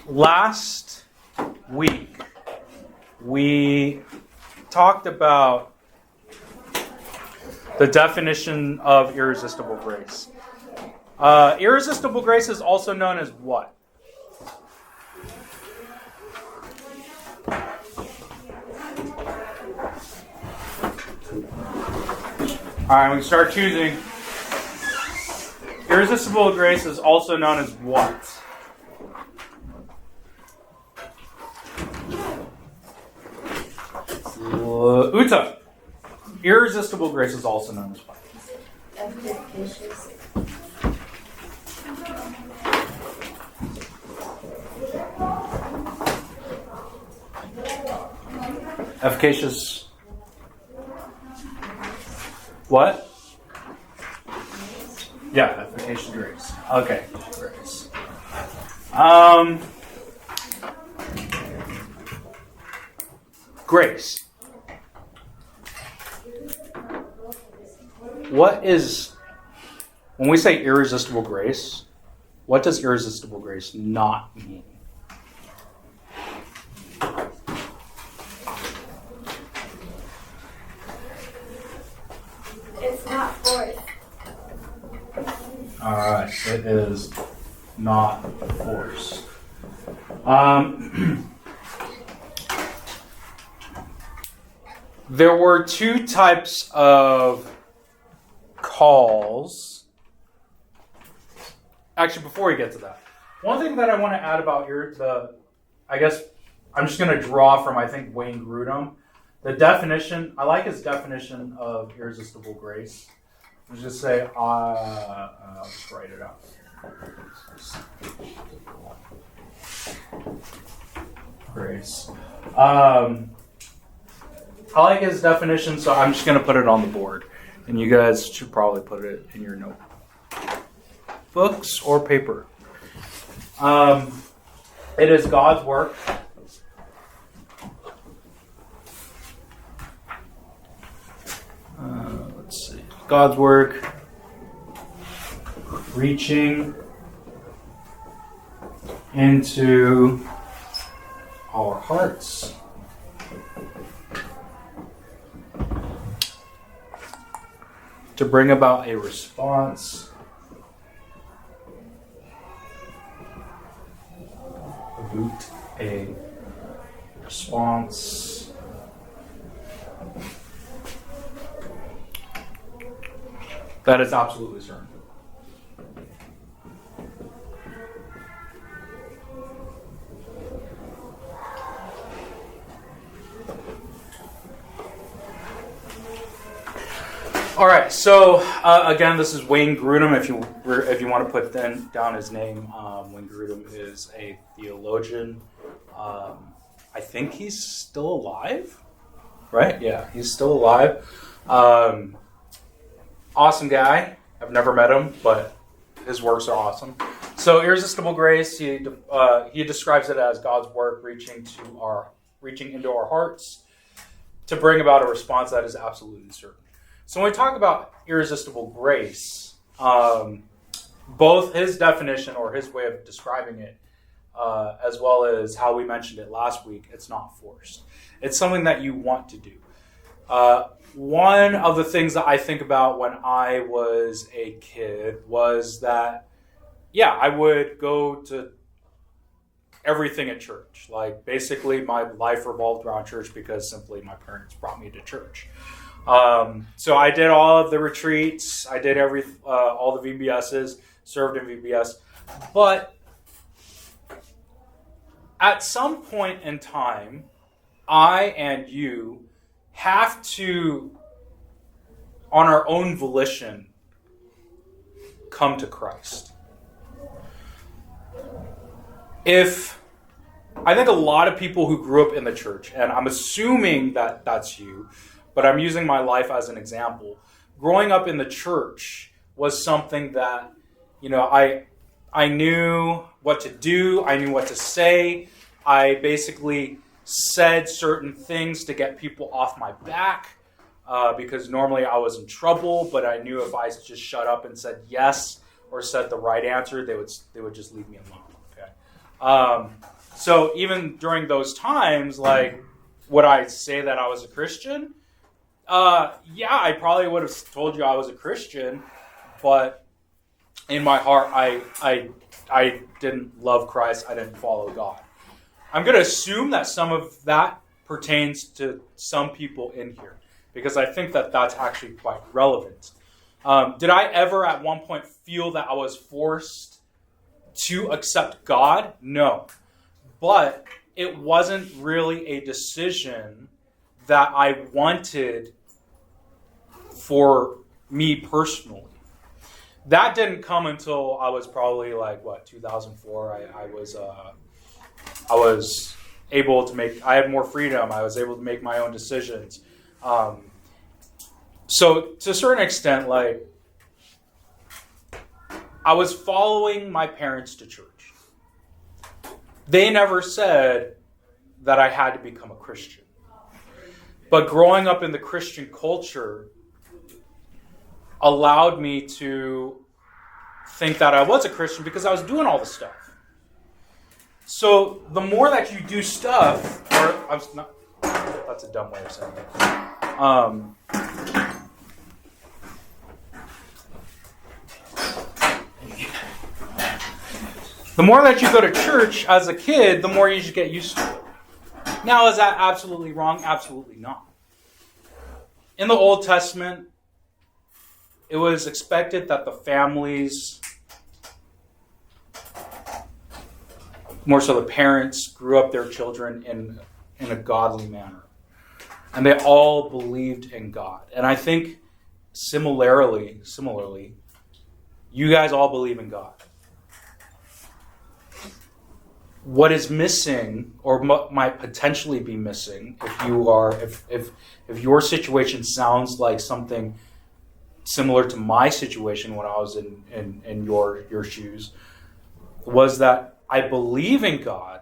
Last week, we talked about the definition of irresistible grace. Irresistible grace is also known as what? All right, we start choosing. Irresistible grace is also known as what? Uta. Irresistible grace is also known as what? Efficacious. What? Yeah, efficacious grace. Okay, grace. Grace. What is, when we say irresistible grace, what does irresistible grace not mean? It's not forced. Alright, it is not forced. There were two types of calls. Actually, before we get to that, one thing that I want to add about I guess I'm just going to draw from, I think, Wayne Grudem. The definition, I like his definition of irresistible grace. Let's just say, I'll just write it out. Grace. I like his definition, so I'm just going to put it on the board. And you guys should probably put it in your notebooks or paper. It is God's work. Let's see. God's work reaching into our hearts. To bring about a response. A response. That is absolutely certain. All right, so again, this is Wayne Grudem. If you want to put down his name, Wayne Grudem is a theologian. I think he's still alive, right? Yeah, he's still alive. Awesome guy. I've never met him, but his works are awesome. So, irresistible grace. He describes it as God's work reaching into our hearts to bring about a response that is absolutely certain. So when we talk about irresistible grace, both his definition or his way of describing it, as well as how we mentioned it last week, it's not forced. It's something that you want to do. One of the things that I think about when I was a kid was that, I would go to everything at church. Like, basically, my life revolved around church because simply my parents brought me to church. So I did all of the retreats. I did all the VBSs, served in VBS. But at some point in time, I and you have to, on our own volition, come to Christ. I think a lot of people who grew up in the church, and I'm assuming that that's you, but I'm using my life as an example. Growing up in the church was something that, I knew what to do. I knew what to say. I basically said certain things to get people off my back because normally I was in trouble, but I knew if I just shut up and said yes or said the right answer, they would just leave me alone. Okay. So even during those times, like, would I say that I was a Christian? Yeah, I probably would have told you I was a Christian, but in my heart, I didn't love Christ. I didn't follow God. I'm going to assume that some of that pertains to some people in here, because I think that that's actually quite relevant. Did I ever at one point feel that I was forced to accept God? No. But it wasn't really a decision that I wanted for me personally. That didn't come until I was probably 2004. I was able to I had more freedom. I was able to make my own decisions. So to a certain extent, I was following my parents to church. They never said that I had to become a Christian. But growing up in the Christian culture allowed me to think that I was a Christian because I was doing all the stuff. So the more that you do stuff, that's a dumb way of saying it. The more that you go to church as a kid, the more you should get used to it. Now, is that absolutely wrong? Absolutely not. In the Old Testament, it was expected that the families, more so the parents, grew up their children in a godly manner. And they all believed in God. And I think similarly, you guys all believe in God. What is missing, or might potentially be missing, if your situation sounds like something similar to my situation when I was in your shoes, was that I believe in God,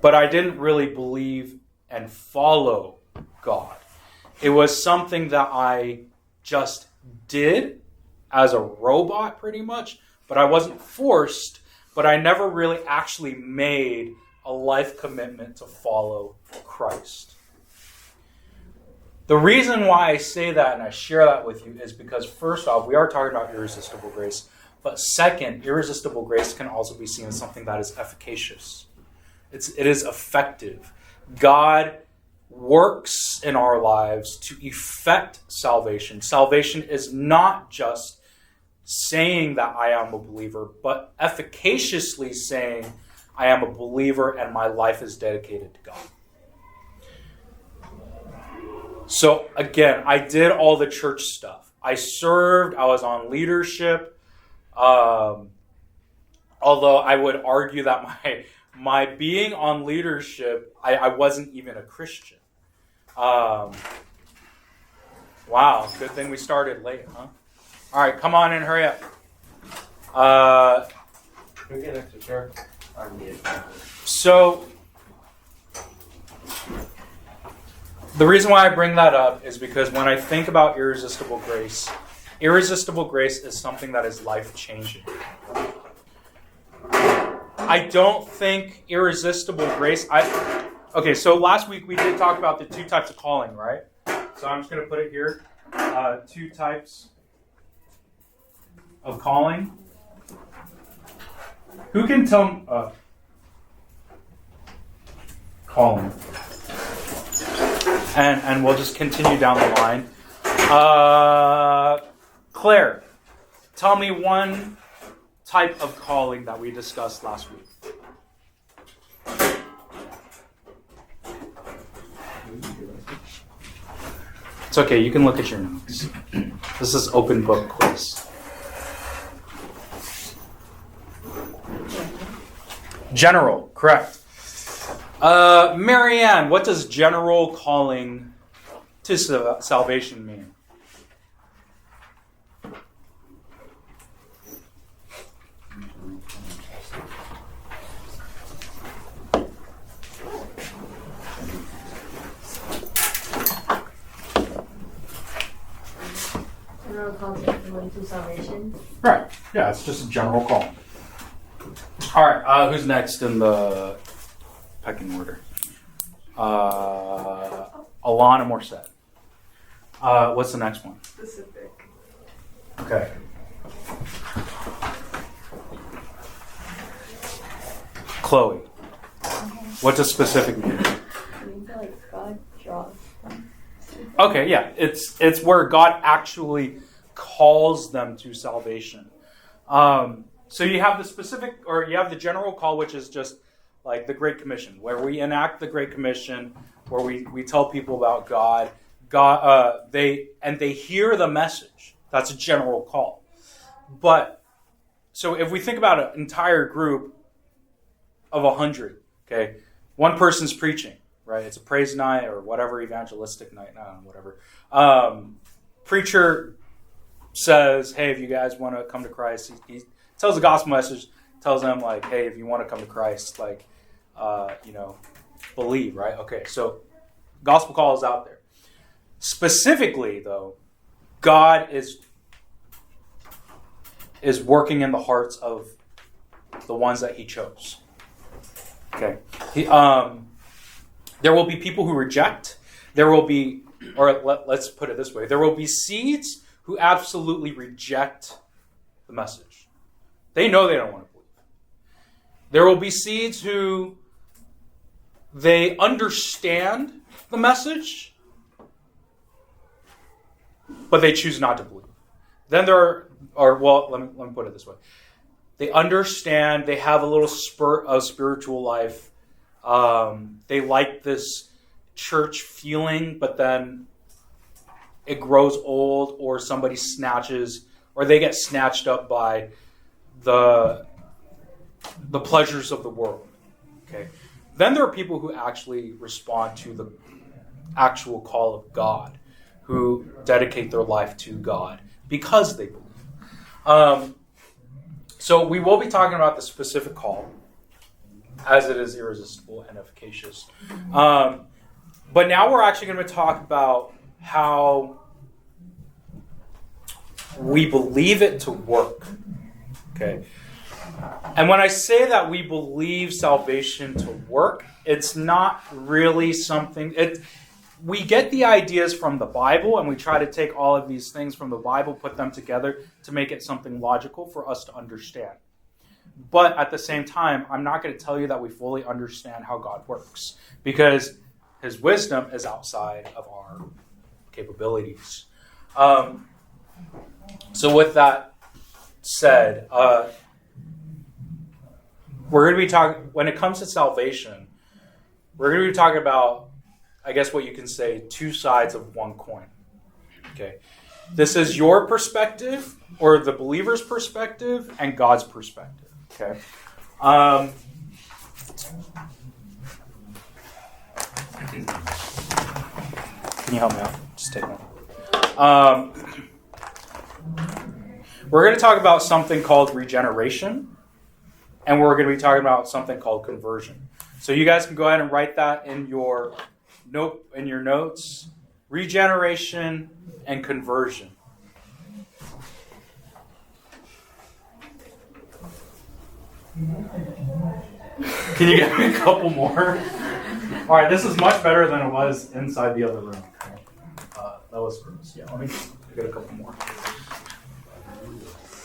but I didn't really believe and follow God. It was something that I just did as a robot, pretty much, but I wasn't forced. But I never really actually made a life commitment to follow Christ. The reason why I say that and I share that with you is because, first off, we are talking about irresistible grace. But second, irresistible grace can also be seen as something that is efficacious. It is effective. God works in our lives to effect salvation. Salvation is not just saying that I am a believer, but efficaciously saying I am a believer and my life is dedicated to God. So again, I did all the church stuff. I served, I was on leadership, although I would argue that my being on leadership, I wasn't even a Christian. Wow, good thing we started late, huh? All right, come on in, hurry up. Can we get an extra chair? So, the reason why I bring that up is because when I think about irresistible grace is something that is life-changing. I don't think irresistible grace... Okay, so last week we did talk about the two types of calling, right? So I'm just going to put it here. Two types of calling. Who can tell calling? And we'll just continue down the line. Claire, tell me one type of calling that we discussed last week. It's okay, you can look at your notes. This is open book quiz. General, correct. Marianne, what does general calling to salvation mean? General calling to salvation. Right. Yeah, it's just a general call. All right, who's next in the pecking order? Alana Morset. What's the next one? Specific. Okay. Chloe. What does specific mean? I mean, like God draws them. Okay, yeah, it's where God actually calls them to salvation. So you have the specific, or you have the general call, which is just like the Great Commission, where we enact the Great Commission, where we tell people about God. They hear the message. That's a general call. But so if we think about an entire group of 100, okay, one person's preaching, right? It's a praise night or whatever, evangelistic night, whatever. Preacher says, hey, if you guys want to come to Christ, he tells the gospel message, tells them like, hey, if you want to come to Christ, like, believe, right? Okay, so gospel call is out there. Specifically, though, God is working in the hearts of the ones that he chose. Okay. There will be people who reject. There will be, or let's put it this way, there will be seeds who absolutely reject the message. They know they don't want to believe. There will be seeds who they understand the message, but they choose not to believe. Then let me put it this way. They understand, they have a little spurt of spiritual life. They like this church feeling, but then it grows old, or somebody snatches, or they get snatched up by the pleasures of the world. Okay. Then there are people who actually respond to the actual call of God, who dedicate their life to God because they believe. So we will be talking about the specific call, as it is irresistible and efficacious. But now we're actually going to talk about how we believe it to work. Okay. And when I say that we believe salvation to work, it's not really something... We get the ideas from the Bible, and we try to take all of these things from the Bible, put them together to make it something logical for us to understand. But at the same time, I'm not going to tell you that we fully understand how God works, because his wisdom is outside of our capabilities. So with that said, we're going to be talking, when it comes to salvation, we're going to be talking about, I guess what you can say, two sides of one coin. Okay. This is your perspective, or the believer's perspective, and God's perspective. Okay. Can you help me out? Just take one. We're going to talk about something called regeneration, and we're going to be talking about something called conversion. So you guys can go ahead and write that in your notes. Regeneration and conversion. Can you get me a couple more? All right, this is much better than it was inside the other room. That was gross. Yeah, let me get a couple more.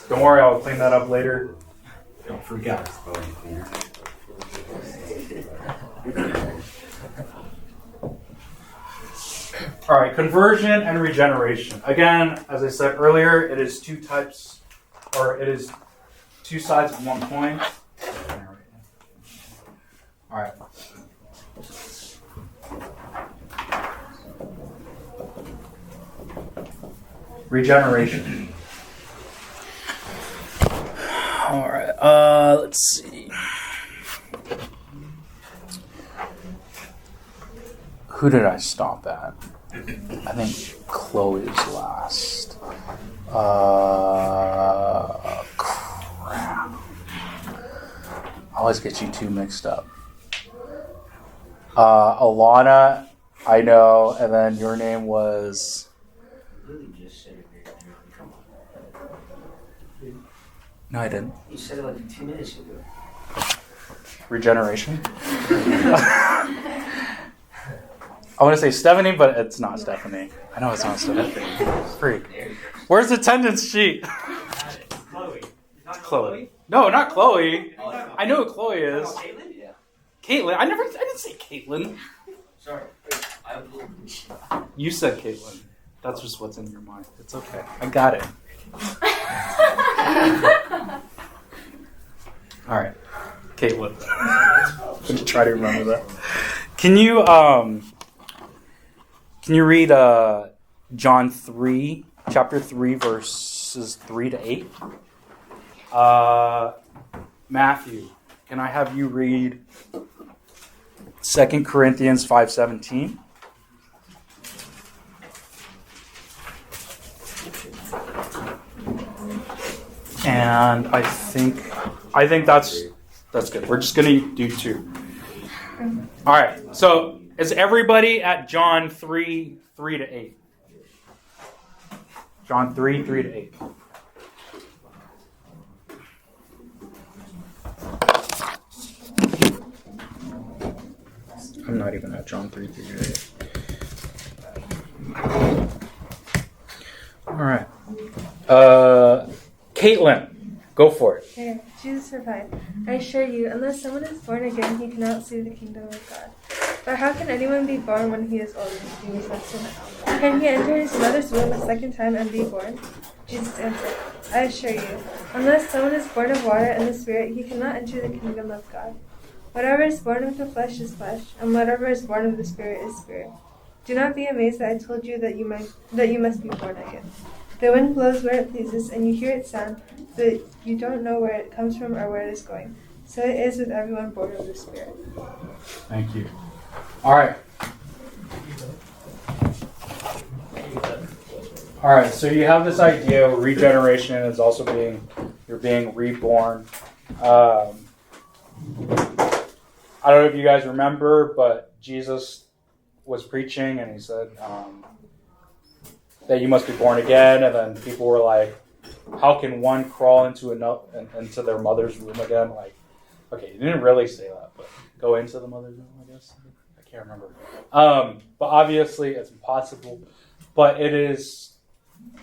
Don't worry, I'll clean that up later. Don't freak out. All right, conversion and regeneration. Again, as I said earlier, it is two types, or it is two sides of one coin. All right. Regeneration. All right. Let's see. Who did I stop at? I think Chloe's last. Crap. I always get you two mixed up. Alana, I know, and then your name was... No, I didn't. You said it like 2 minutes ago. Regeneration. I want to say Stephanie, but it's not Stephanie. I know it's not Stephanie. Freak. Where's the attendance sheet? Chloe. Chloe. No, not Chloe. Oh, I know who Chloe is. Caitlin? Yeah. Caitlin. I didn't say Caitlin. Sorry. You said Caitlin. That's just what's in your mind. It's okay. I got it. All right. Caitlin. I'm going to try to remember that. Can you read John 3, chapter 3, verses 3 to 8? Matthew, can I have you read 2 Corinthians 5:17? And I think that's good. We're just going to do 2. All right. So is everybody at John 3, 3 to 8? John 3, 3 to 8. I'm not even at John 3, 3 to 8. All right. Caitlin, go for it. Okay, Jesus replied, I assure you, unless someone is born again, he cannot see the kingdom of God. But how can anyone be born when he is old? Jesus said to him. Can he enter his mother's womb a second time and be born? Jesus answered, I assure you, unless someone is born of water and the Spirit, he cannot enter the kingdom of God. Whatever is born of the flesh is flesh, and whatever is born of the Spirit is spirit. Do not be amazed that I told you that you must be born again. The wind blows where it pleases, and you hear its sound, but you don't know where it comes from or where it is going. So it is with everyone born of the Spirit. Thank you. All right. All right, so you have this idea of regeneration is also you're being reborn. I don't know if you guys remember, but Jesus was preaching and he said that you must be born again. And then people were like, how can one crawl into their mother's womb again? Like, okay, you didn't really say that, but go into the mother's womb, I guess. I can't remember. But obviously it's impossible. But it is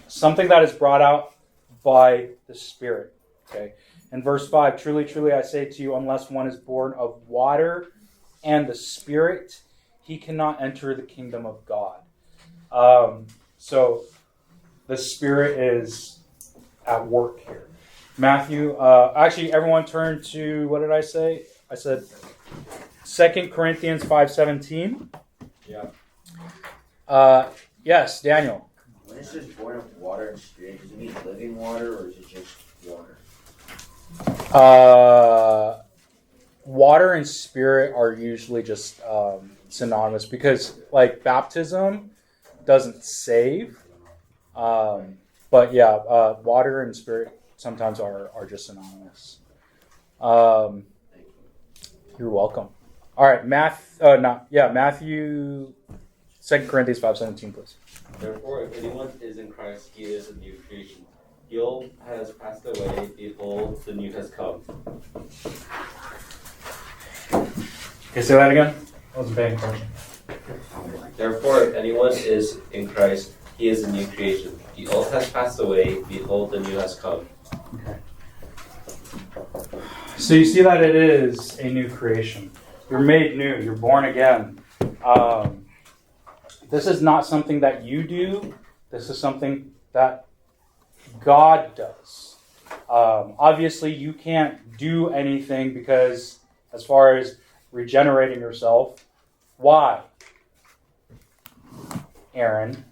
something that is brought out by the Spirit. Okay. In verse 5, truly, truly, I say to you, unless one is born of water and the Spirit, he cannot enter the kingdom of God. So the Spirit is at work here. Matthew, actually, everyone turn to, what did I say? I said 2 Corinthians 5:17. Yeah. Yes, Daniel. When it says born of water and spirit, does it mean living water or is it just water? Water and spirit are usually just synonymous because, like, baptism doesn't save. But yeah, water and spirit sometimes are just synonymous. You're welcome. All right, Matthew, 2 Corinthians 5:17, please. Therefore, if anyone is in Christ, he is a new creation. The old has passed away, behold, the new has come. Okay, say that again. That was a bad question. Therefore, if anyone is in Christ, he is a new creation. The old has passed away, behold, the new has come. Okay. So you see that it is a new creation. You're made new. You're born again. This is not something that you do. This is something that God does. Obviously, you can't do anything because as far as regenerating yourself, why? Aaron,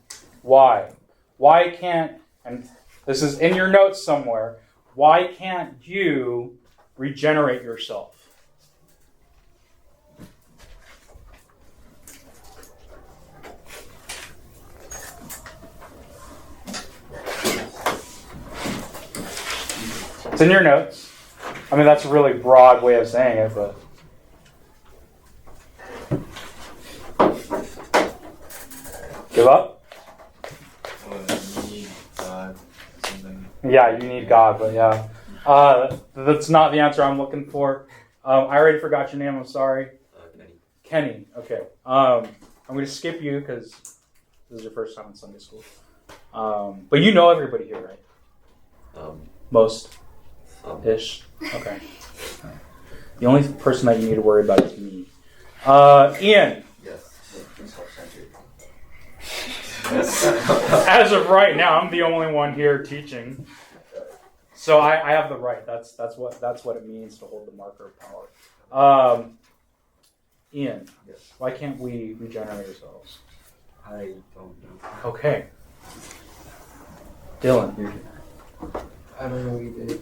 why? Why can't, and this is in your notes somewhere, why can't you regenerate yourself? It's in your notes. I mean, that's a really broad way of saying it, but... Give up? You need God, something. Yeah, you need God, but yeah. That's not the answer I'm looking for. I already forgot your name. I'm sorry. Kenny. Kenny. Okay. I'm going to skip you because this is your first time in Sunday school. But you know everybody here, right? Most-ish. Okay. The only person that you need to worry about is me. Ian. Yes. As of right now, I'm the only one here teaching. So I have the right. That's what it means to hold the marker of power. Ian, Yes. why can't we regenerate ourselves? I don't know. Okay. Dylan. I don't know either.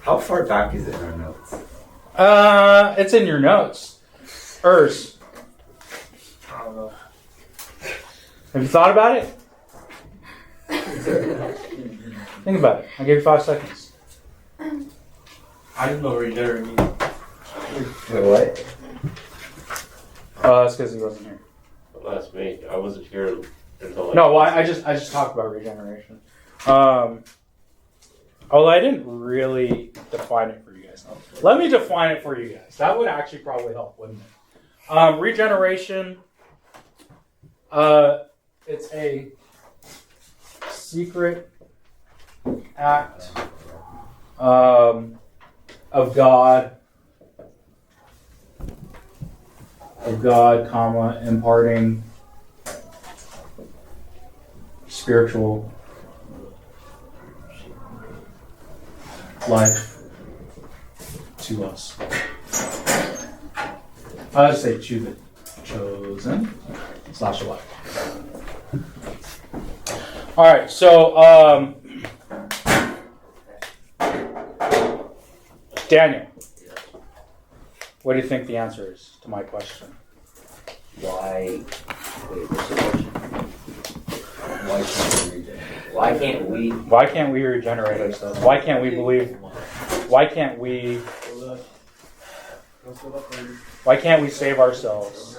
How far back is it in our notes? It's in your notes. Urs. I don't know. Have you thought about it? Think about it. I'll give you 5 seconds. I don't know regeneration. Wait, what? That's because he wasn't here. Well, that's me. I wasn't here until. No, well, I just talked about regeneration. Although I didn't really define it for you guys. Let me define it for you guys. That would actually probably help, wouldn't it? Regeneration. It's a secret act of God, comma, imparting spiritual life to us. I just say to the chosen / elect. All right, so Daniel, what do you think the answer is to my question? Why? Wait, what's the question? Why can't we regenerate? Why can't we regenerate ourselves? Why can't we believe? Why can't we? Why can't we save ourselves?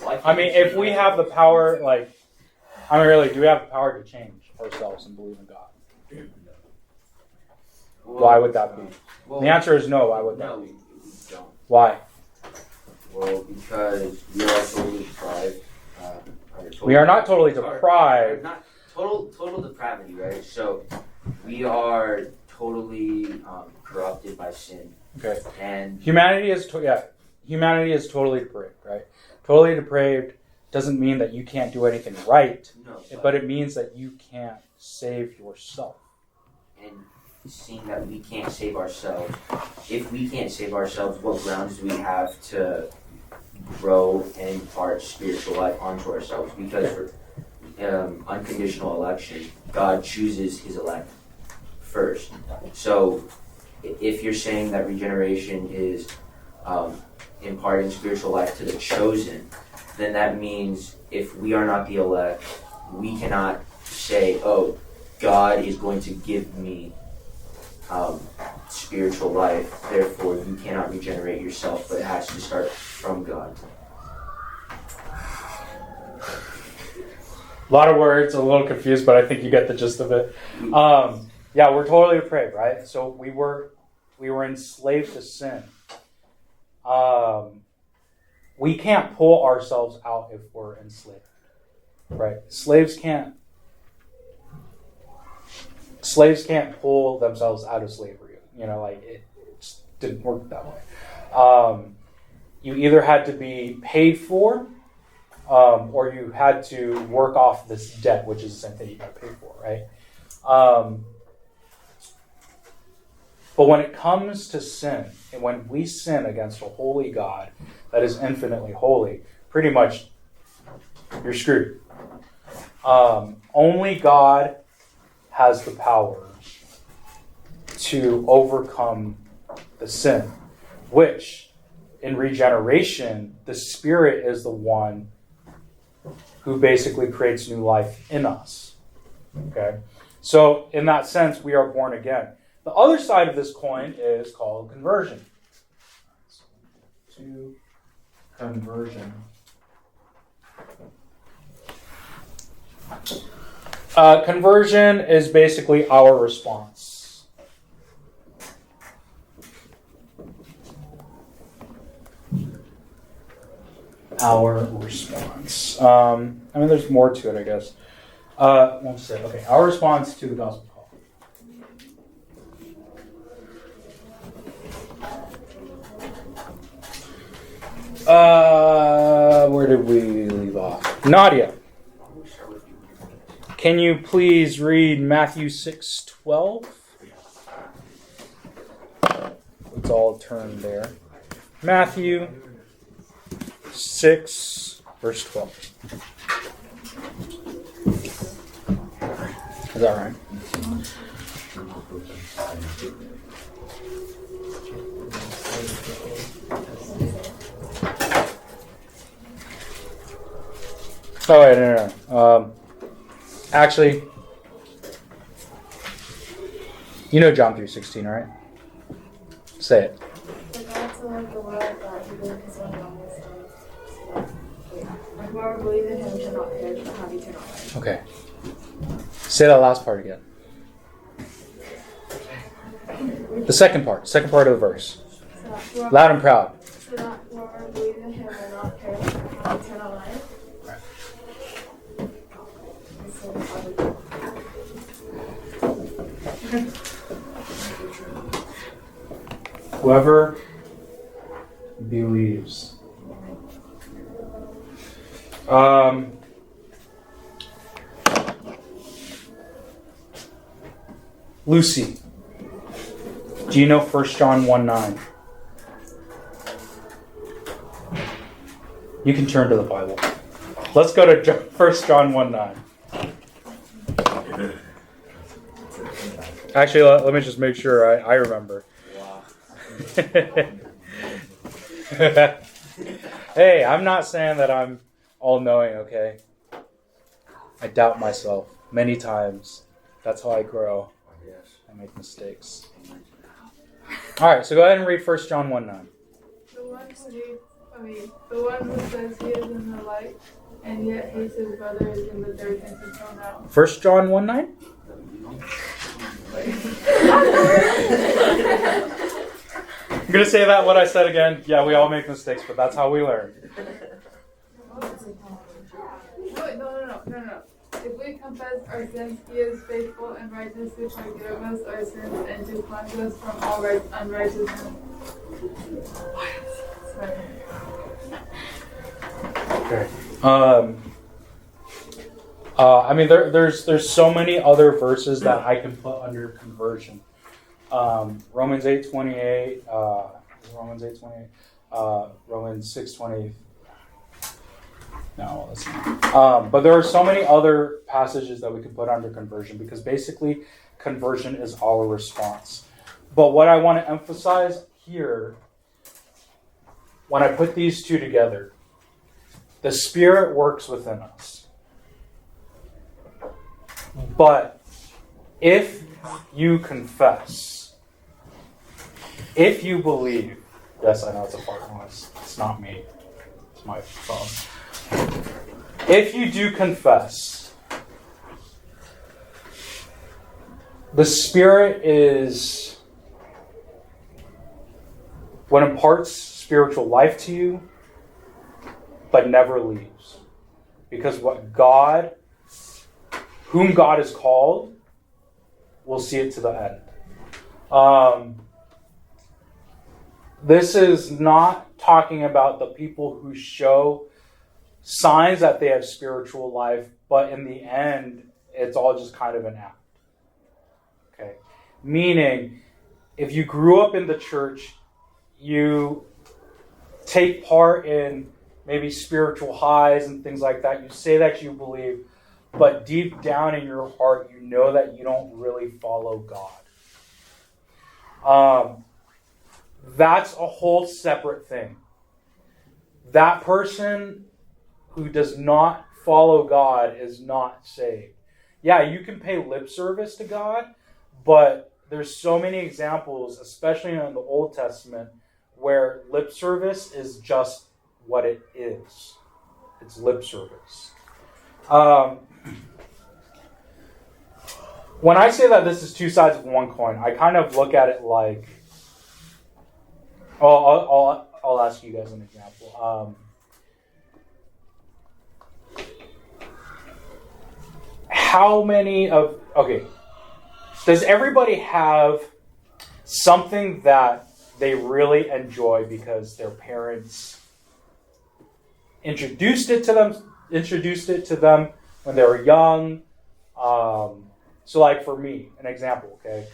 I mean, if we have the power, like, I mean, really, do we have the power to change ourselves and believe in God? Why would that be? The answer is no. Why would that No, be? we don't. Why? Well, because we are totally deprived. We are not totally deprived. Not total depravity, right? So we are totally corrupted by sin. Okay. And Humanity is totally depraved, right? Totally depraved doesn't mean that you can't do anything right, no, but it means that you can't save yourself. and seeing that we can't save ourselves, if we can't save ourselves, what grounds do we have to grow and impart spiritual life onto ourselves? Because for unconditional election, God chooses his elect first. So if you're saying that regeneration is imparting spiritual life to the chosen, then that means if we are not the elect, we cannot say, oh, God is going to give me spiritual life, therefore you cannot regenerate yourself, but it has to start from God. A lot of words, a little confused, but I think you get the gist of it. Yeah, we're totally depraved, right? So we were enslaved to sin. We can't pull ourselves out if we're enslaved, right? Slaves can't pull themselves out of slavery. You know, like it just didn't work that way. You either had to be paid for, or you had to work off this debt, which is the same thing you got to pay for, right? But when it comes to sin, and when we sin against a holy God that is infinitely holy, pretty much you're screwed. Only God has the power to overcome the sin, which in regeneration, the Spirit is the one who basically creates new life in us. Okay? So in that sense, we are born again. The other side of this coin is called conversion. To conversion. Conversion is basically our response. our response? I mean, there's more to it, I guess. One second. Okay, our response to the gospel call. Where did we leave off? Nadia, can you please read Matthew 6:12? Let's all turn there. Matthew 6, verse 12. Is that right? Oh, wait, no. Actually, you know John 3:16, right? Say it. For God so loved the world that he gave his one and only Son, and whoever believes in him shall not perish but have eternal life. Okay. Say that last part again. The second part of the verse. Loud and proud. So that whoever believes in him will not perish but have eternal life. Whoever believes. Lucy, do you know 1 John 1:9? You can turn to the Bible. Let's go to 1 John 1:9. Actually, let me just make sure I remember. Hey, I'm not saying that I'm all-knowing, okay? I doubt myself many times. That's how I grow. I make mistakes. All right, so go ahead and read 1 John 1:9. The one who says he is in the light, and yet hates his brother is in the darkness until now. 1 John 1:9? I'm going to say that what I said again. Yeah, we all make mistakes, but that's how we learn. No. If we confess our sins, he is faithful and righteous to forgive us our sins and to cleanse us from all unrighteousness. Okay. I mean, there's so many other verses that I can put under conversion. Romans 8:28, Romans 6:20. No, that's not. But there are so many other passages that we can put under conversion because basically conversion is our response. But what I want to emphasize here, when I put these two together, the Spirit works within us. But if you confess, if you believe, yes, I know it's a fart noise. It's not me. It's my phone. If you do confess, the Spirit is what imparts spiritual life to you, but never leaves. Because whom God has called, will see it to the end. This is not talking about the people who show signs that they have spiritual life, but in the end, it's all just kind of an act. Okay? Meaning, if you grew up in the church, you take part in maybe spiritual highs and things like that. You say that you believe, but deep down in your heart, you know that you don't really follow God. That's a whole separate thing. That person who does not follow God is not saved. Yeah, you can pay lip service to God, but there's so many examples, especially in the Old Testament, where lip service is just what it is. It's lip service. When I say that this is two sides of one coin, I kind of look at it like... I'll ask you guys an example. does everybody have something that they really enjoy because their parents introduced it to them when they were young? So like for me, an example, okay?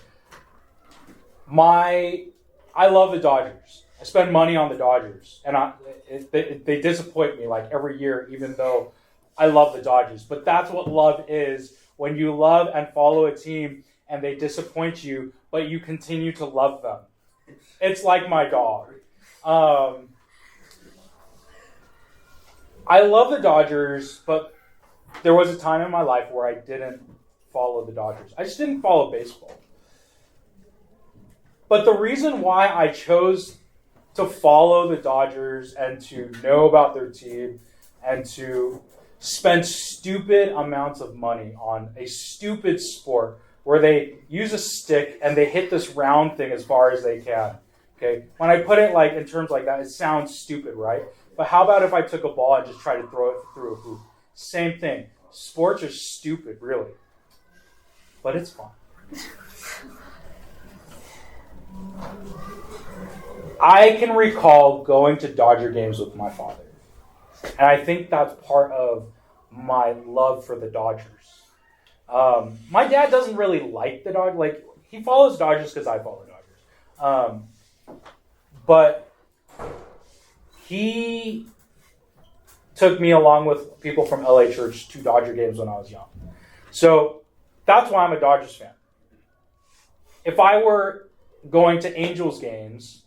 I love the Dodgers. I spend money on the Dodgers, and they disappoint me like every year, even though I love the Dodgers. But that's what love is, when you love and follow a team and they disappoint you, but you continue to love them. It's like my dog. I love the Dodgers, but there was a time in my life where I didn't follow the Dodgers. I just didn't follow baseball. But the reason why I chose to follow the Dodgers and to know about their team and to spend stupid amounts of money on a stupid sport where they use a stick and they hit this round thing as far as they can. Okay? When I put it like in terms like that, it sounds stupid, right? But how about if I took a ball and just tried to throw it through a hoop? Same thing. Sports are stupid, really. But it's fun. I can recall going to Dodger games with my father. And I think that's part of my love for the Dodgers. My dad doesn't really like the Dodgers. Like, he follows Dodgers because I follow Dodgers. But he took me along with people from LA Church to Dodger games when I was young. So that's why I'm a Dodgers fan. If I were going to Angels games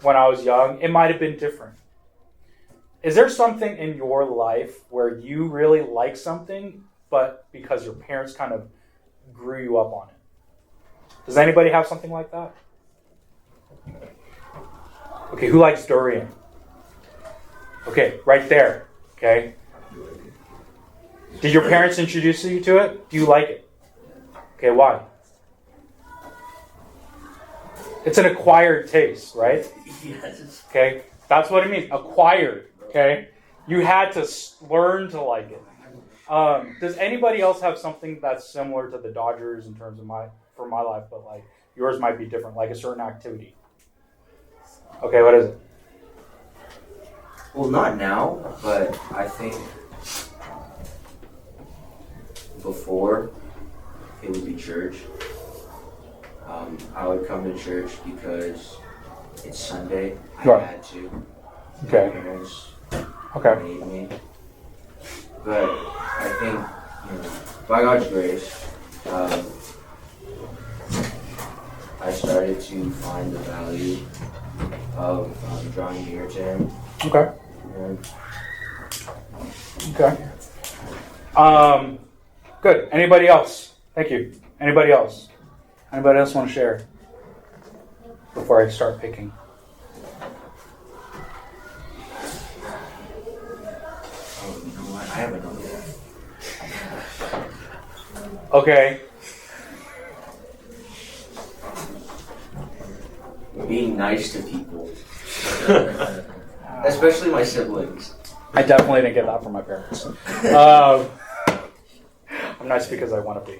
when I was young, it might have been different. Is there something in your life where you really like something, but because your parents kind of grew you up on it? Does anybody have something like that? Okay, who likes durian? Okay, right there. Okay. Did your parents introduce you to it? Do you like it? Okay, why? It's an acquired taste, right? Yes. Okay, that's what it means. Acquired. Okay, you had to learn to like it. Does anybody else have something that's similar to the Dodgers in terms of for my life, but like yours might be different, like a certain activity? Okay, what is it? Well, not now, but I think before it would be church. I would come to church because it's Sunday. I Right. had to. Okay. My parents Okay. made me. But I think, by God's grace, I started to find the value of drawing near to Him. Okay. And Okay. Good. Anybody else? Thank you. Anybody else? Anybody else want to share before I start picking? oh, you know what? I have another one. Okay. Being nice to people, especially my siblings. I definitely didn't get that from my parents. I'm nice because I want to be.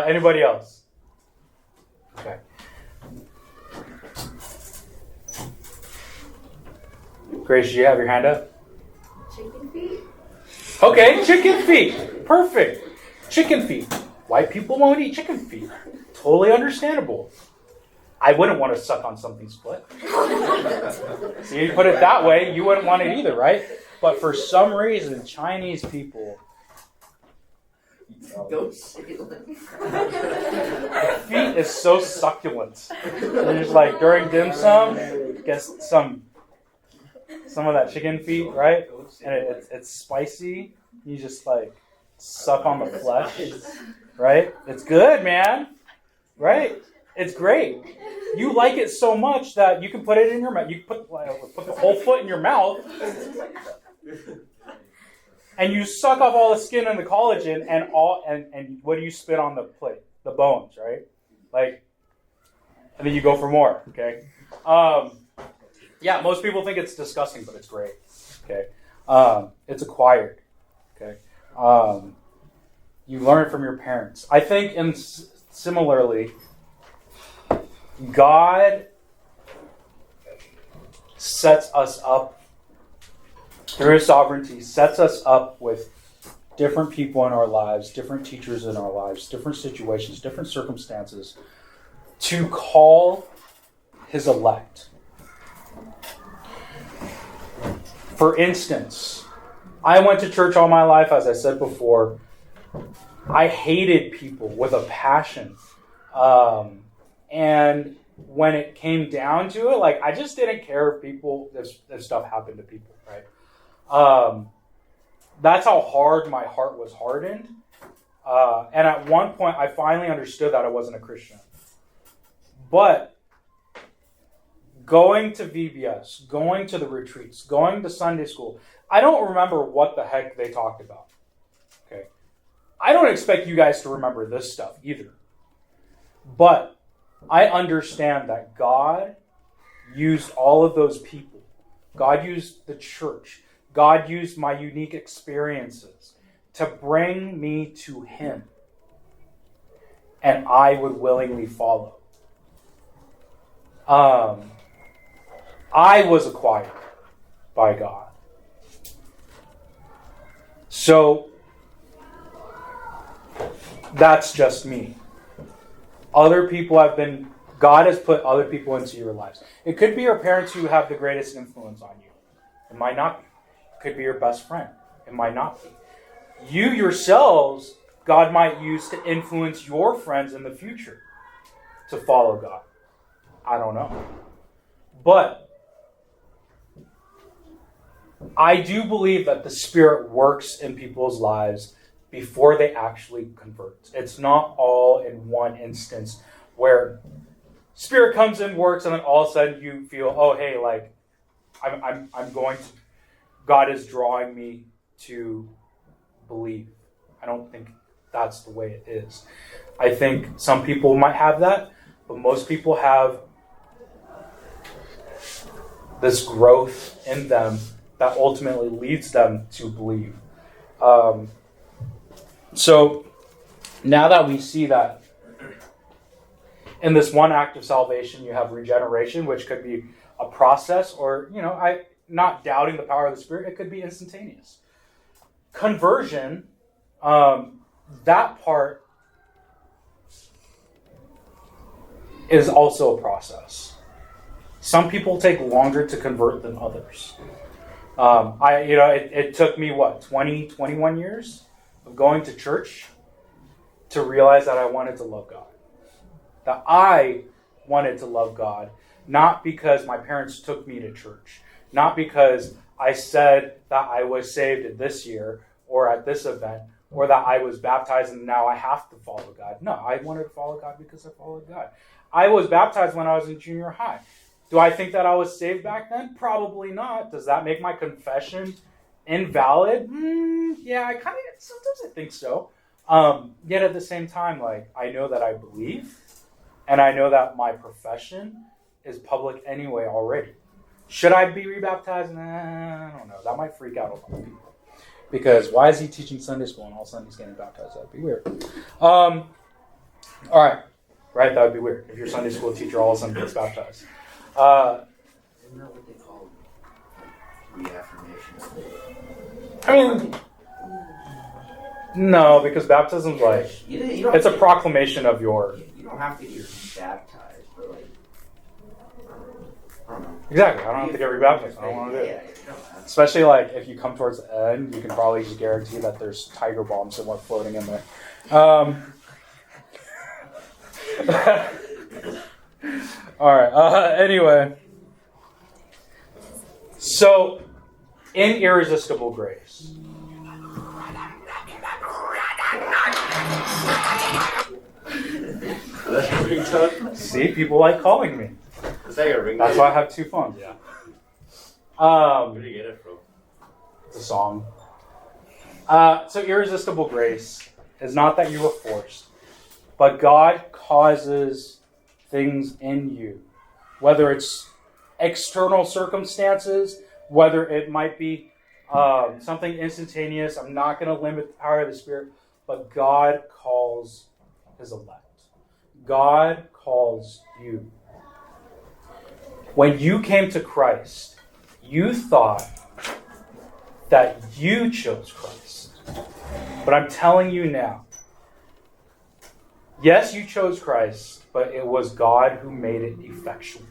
Anybody else? Okay. Grace, do you have your hand up? Chicken feet? Okay, chicken feet. Perfect. Chicken feet. White people won't eat chicken feet. Totally understandable. I wouldn't want to suck on something split. So you put it that way, you wouldn't want it either, right? But for some reason, Chinese people, Don't say it. the feet is so succulent. They're just like during dim sum, get some of that chicken feet, right? And it's spicy. You just like suck on the flesh, right? It's good, man. Right? It's great. You like it so much that you can put it in your mouth. You put the whole foot in your mouth, and you suck off all the skin and the collagen, and what do you spit on the plate? The bones, right? Like, and then you go for more. Okay. Yeah, most people think it's disgusting, but it's great. Okay. It's acquired. Okay. You learn from your parents. I think, and similarly, God sets us up, through His sovereignty, sets us up with different people in our lives, different teachers in our lives, different situations, different circumstances, to call His elect. For instance, I went to church all my life, as I said before. I hated people with a passion. And when it came down to it, like, I just didn't care if stuff happened to people, right? That's how hard my heart was hardened. And at one point, I finally understood that I wasn't a Christian. But going to VBS, going to the retreats, going to Sunday school, I don't remember what the heck they talked about. Okay, I don't expect you guys to remember this stuff either. But I understand that God used all of those people. God used the church. God used my unique experiences to bring me to Him. And I would willingly follow. I was acquired by God. So, that's just me. Other people God has put other people into your lives. It could be your parents who have the greatest influence on you. It might not be. It could be your best friend. It might not be. You yourselves, God might use to influence your friends in the future to follow God. I don't know. But I do believe that the Spirit works in people's lives before they actually convert. It's not all in one instance where Spirit comes in, works, and then all of a sudden you feel, oh, hey, like, I'm going to, God is drawing me to believe. I don't think that's the way it is. I think some people might have that, but most people have this growth in them that ultimately leads them to believe. So now that we see that in this one act of salvation, you have regeneration, which could be a process, or, not doubting the power of the Spirit, it could be instantaneous. Conversion, that part is also a process. Some people take longer to convert than others. It took me 21 years of going to church to realize that I wanted to love God. That I wanted to love God, not because my parents took me to church, not because I said that I was saved at this year or at this event, or that I was baptized and now I have to follow God. No, I wanted to follow God because I followed God. I was baptized when I was in junior high. Do I think that I was saved back then? Probably not. Does that make my confession invalid? Yeah, sometimes I think so. Yet at the same time, I know that I believe, and I know that my profession is public anyway already. Should I be rebaptized? I don't know. That might freak out a lot of people. Because why is he teaching Sunday school and all of a sudden he's getting baptized? That'd be weird. All right. Right? That would be weird. If your Sunday school teacher all of a sudden gets baptized. Isn't that what they call reaffirmation? No, because baptism's it's a proclamation of your... You don't have to get baptized, but I don't know. Exactly. I don't have to get rebaptized. I don't want to do it. Especially if you come towards the end, you can probably just guarantee that there's tiger balm somewhere floating in there. All right. Anyway. So, in Irresistible Grace. See, people like calling me. Is that your ringtone? That's why I have two phones. Yeah. Where did you get it from? It's a song. So Irresistible Grace is not that you were forced, but God causes things in you, whether it's external circumstances, whether it might be something instantaneous. I'm not going to limit the power of the Spirit, but God calls his elect. God calls you. When you came to Christ, you thought that you chose Christ. But I'm telling you now, yes, you chose Christ, but it was God who made it effectual.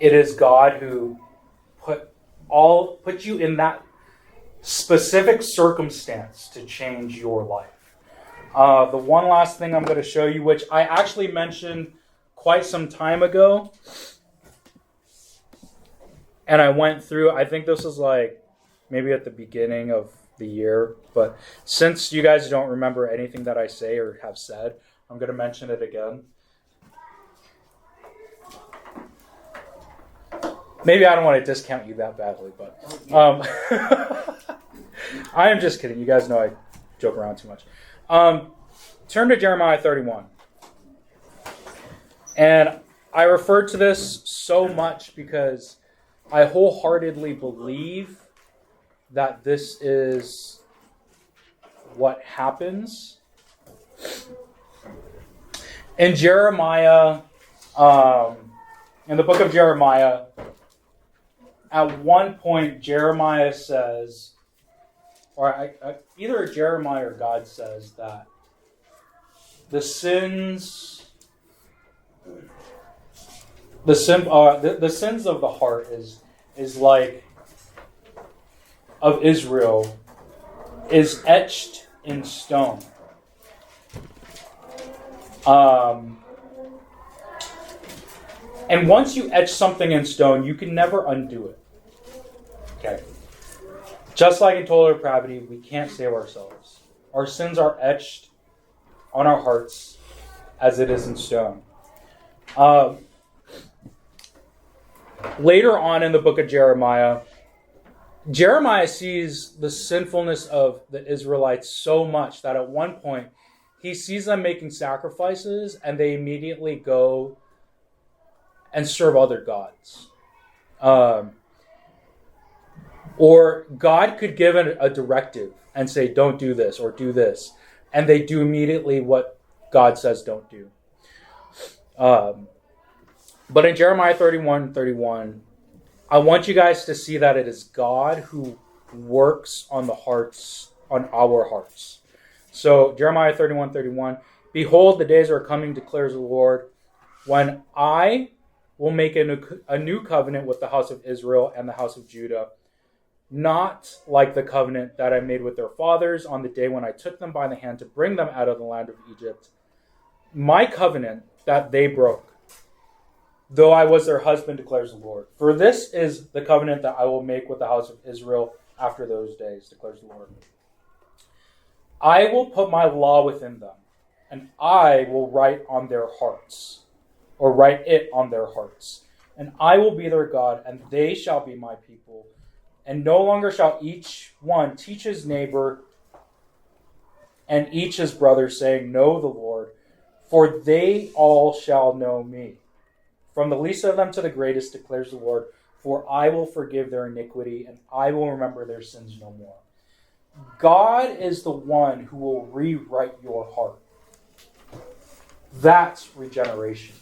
It is God who put you in that specific circumstance to change your life. The one last thing I'm going to show you, which I actually mentioned quite some time ago, and I went through, I think this was like maybe at the beginning of the year, but since you guys don't remember anything that I say or have said, I'm going to mention it again. Maybe I don't want to discount you that badly, but I am just kidding. You guys know I joke around too much. Turn to Jeremiah 31. And I refer to this so much because I wholeheartedly believe that this is what happens. In Jeremiah, in the book of Jeremiah, at one point Jeremiah says, or either Jeremiah or God says that the sins of the heart is like of Israel is etched in stone. And once you etch something in stone, you can never undo it. Okay. Just like in total depravity, we can't save ourselves. Our sins are etched on our hearts as it is in stone. Later on in the book of Jeremiah, Jeremiah sees the sinfulness of the Israelites so much that at one point he sees them making sacrifices and they immediately go and serve other gods. Or God could give a directive and say, don't do this or do this. And they do immediately what God says don't do. But in Jeremiah 31:31, I want you guys to see that it is God who works on the hearts, on our hearts. So Jeremiah 31:31, behold, the days are coming, declares the Lord, when I will make a new covenant with the house of Israel and the house of Judah, not like the covenant that I made with their fathers on the day when I took them by the hand to bring them out of the land of Egypt. My covenant that they broke, though I was their husband, declares the Lord. For this is the covenant that I will make with the house of Israel after those days, declares the Lord. I will put my law within them, and I will write it on their hearts. And I will be their God, and they shall be my people. And no longer shall each one teach his neighbor and each his brother, saying, know the Lord, for they all shall know me. From the least of them to the greatest, declares the Lord, for I will forgive their iniquity, and I will remember their sins no more. God is the one who will rewrite your heart. That's regeneration.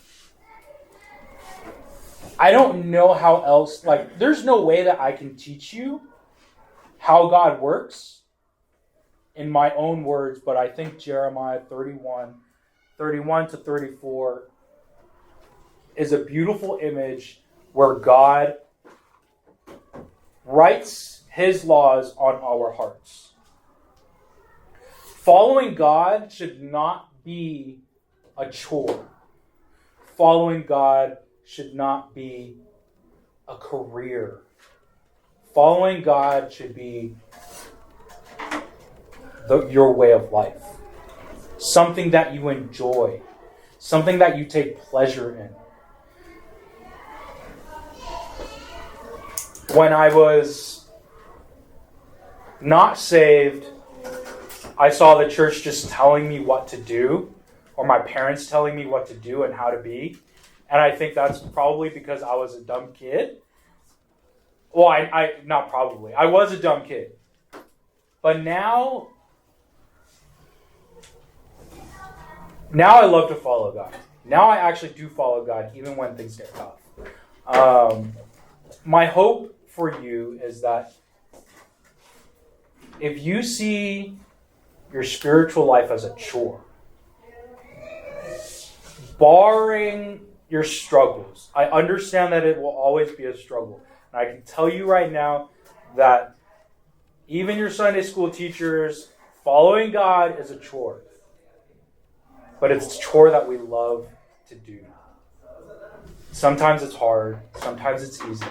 I don't know how else, there's no way that I can teach you how God works in my own words, but I think Jeremiah 31 to 34 is a beautiful image where God writes his laws on our hearts. Following God should not be a chore. Following God should not be a career. Following God should be your way of life. Something that you enjoy. Something that you take pleasure in. When I was not saved, I saw the church just telling me what to do, or my parents telling me what to do and how to be. And I think that's probably because I was a dumb kid. Well, I not probably. I was a dumb kid. But now I love to follow God. Now I actually do follow God even when things get tough. My hope for you is that if you see your spiritual life as a chore, barring your struggles, I understand that it will always be a struggle. And I can tell you right now that even your Sunday school teachers, following God is a chore. But it's a chore that we love to do. Sometimes it's hard, sometimes it's easy.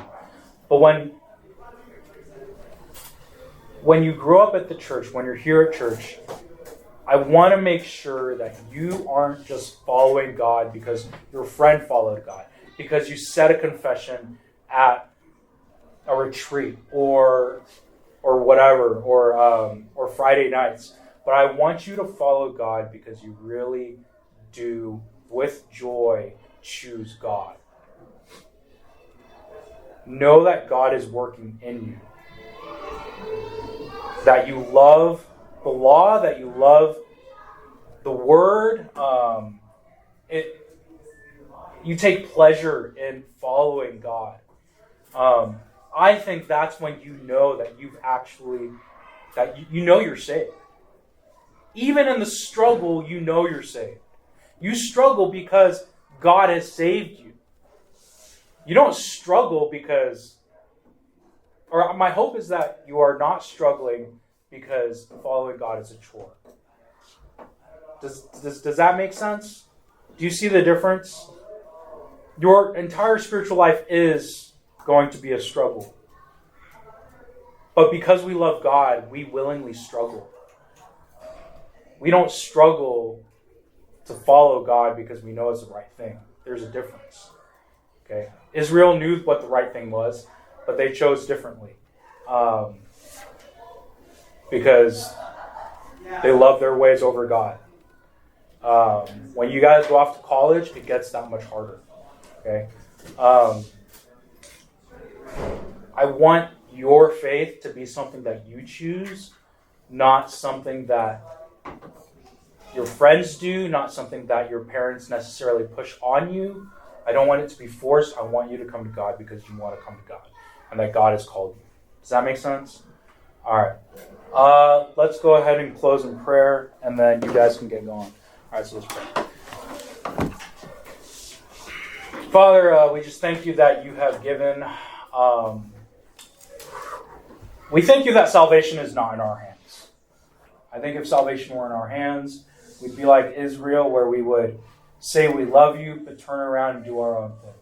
But when you grow up at the church, when you're here at church, I want to make sure that you aren't just following God because your friend followed God, because you said a confession at a retreat or whatever, or Friday nights. But I want you to follow God because you really do, with joy, choose God. Know that God is working in you. That you love the law, that you love the word. You take pleasure in following God. I think that's when you know that you know you're saved. Even in the struggle, you know you're saved. You struggle because God has saved you. You don't struggle because, or my hope is that you are not struggling because following God is a chore. Does that make sense? Do you see the difference? Your entire spiritual life is going to be a struggle. But because we love God, we willingly struggle. We don't struggle to follow God because we know it's the right thing. There's a difference. Okay? Israel knew what the right thing was, but they chose differently. Because they love their ways over God. When you guys go off to college, it gets that much harder. Okay? I want your faith to be something that you choose, not something that your friends do, not something that your parents necessarily push on you. I don't want it to be forced. I want you to come to God because you want to come to God and that God has called you. Does that make sense? All right. Let's go ahead and close in prayer, and then you guys can get going. All right, so let's pray. Father, we just thank you that you have given... we thank you that salvation is not in our hands. I think if salvation were in our hands, we'd be like Israel, where we would say we love you, but turn around and do our own thing.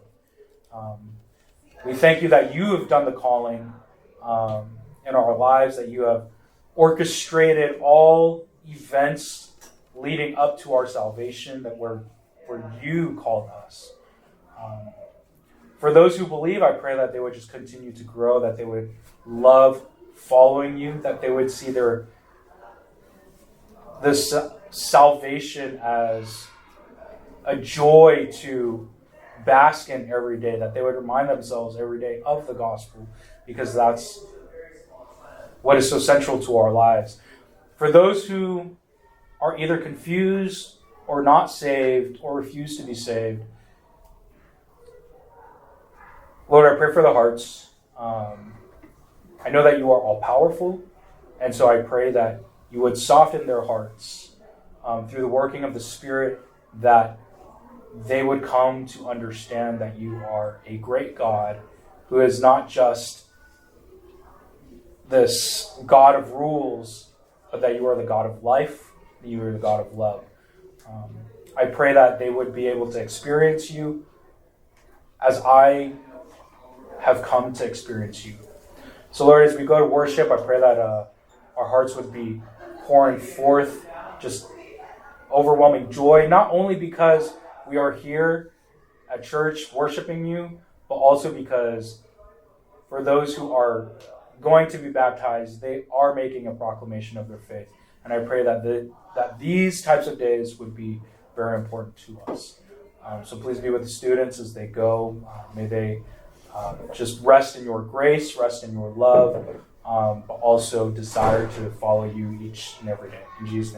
We thank you that you have done the calling in our lives, that you have orchestrated all events leading up to our salvation, that where you called us. For those who believe, I pray that they would just continue to grow, that they would love following you, that they would see this salvation as a joy to bask in every day, that they would remind themselves every day of the gospel, because that's what is so central to our lives. For those who are either confused or not saved or refuse to be saved, Lord, I pray for the hearts. I know that you are all-powerful, and so I pray that you would soften their hearts through the working of the Spirit, that they would come to understand that you are a great God who is not just this God of rules, but that you are the God of life, that you are the God of love. I pray that they would be able to experience you as I have come to experience you. So Lord, as we go to worship, I pray that our hearts would be pouring forth just overwhelming joy, not only because we are here at church worshiping you, but also because for those who are going to be baptized, they are making a proclamation of their faith. And I pray that these types of days would be very important to us. So please be with the students as they go. May they just rest in your grace, rest in your love, but also desire to follow you each and every day. In Jesus' name.